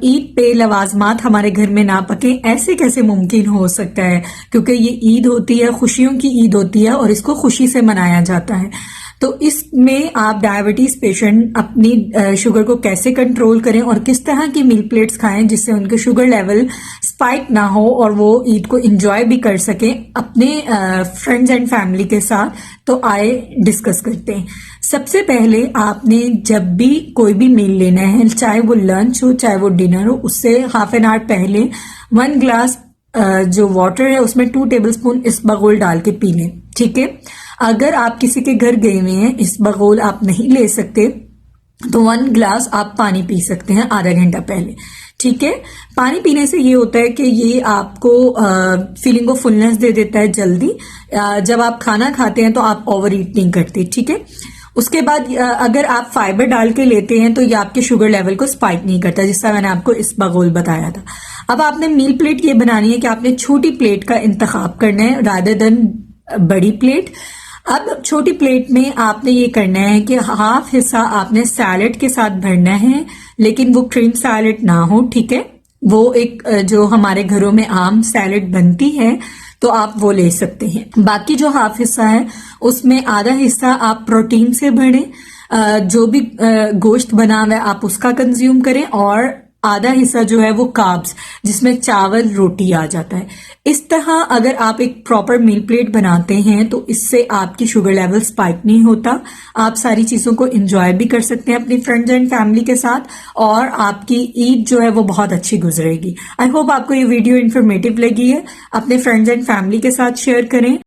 ईद पे लवाजमात हमारे घर में ना पके, ऐसे कैसे मुमकिन हो सकता है? क्योंकि ये ईद होती है, खुशियों की ईद होती है और इसको खुशी से मनाया जाता है। तो इसमें आप डायबिटीज पेशेंट अपनी शुगर को कैसे कंट्रोल करें और किस तरह की मील प्लेट्स खाएं जिससे उनके शुगर लेवल स्पाइक ना हो और वो ईद को एंजॉय भी कर सकें अपने फ्रेंड्स एंड फैमिली के साथ। तो आए डिस्कस करते हैं। सबसे पहले आपने जब भी कोई भी मील लेना है, चाहे वो लंच हो चाहे वो डिनर हो, उससे हाफ एन आवर पहले 1 ग्लास जो वाटर है उसमें 2 टेबलस्पून इसबगोल डाल के पी लें। ठीक है। अगर आप किसी के घर गए हुए हैं, इसबगोल आप नहीं ले सकते, तो 1 ग्लास आप पानी पी सकते हैं आधा घंटा पहले। ठीक है। पानी पीने से ये होता है कि ये आपको फीलिंग ऑफ फुलनेस दे देता है जल्दी। जब आप खाना खाते हैं तो आप ओवर ईट नहीं करते। ठीक है। उसके बाद अगर आप फाइबर डाल के लेते हैं तो ये आपके शुगर लेवल को स्पाइक नहीं करता, जिसका मैंने आपको इसबगोल बताया था। अब आपने मील प्लेट ये बनानी है कि आपने छोटी प्लेट का इंतखाब करना है रादर देन बड़ी प्लेट। अब छोटी प्लेट में आपने ये करना है कि हाफ हिस्सा आपने सैलेड के साथ भरना है, लेकिन वो क्रीम सैलेड ना हो। ठीक है। वो एक जो हमारे घरों में आम सैलेड बनती है तो आप वो ले सकते हैं। बाकी जो हाफ हिस्सा है उसमें आधा हिस्सा आप प्रोटीन से भरें, जो भी गोश्त बना हुआ है आप उसका कंज्यूम करें, और आधा हिस्सा जो है वो कार्ब्स, जिसमें चावल रोटी आ जाता है। इस तरह अगर आप एक प्रॉपर मील प्लेट बनाते हैं तो इससे आपकी शुगर लेवल स्पाइक नहीं होता। आप सारी चीजों को एंजॉय भी कर सकते हैं अपनी फ्रेंड्स एंड फैमिली के साथ, और आपकी ईद जो है वो बहुत अच्छी गुजरेगी। आई होप आपको ये वीडियो इन्फॉर्मेटिव लगी है। अपने फ्रेंड्स एंड फैमिली के साथ शेयर करें।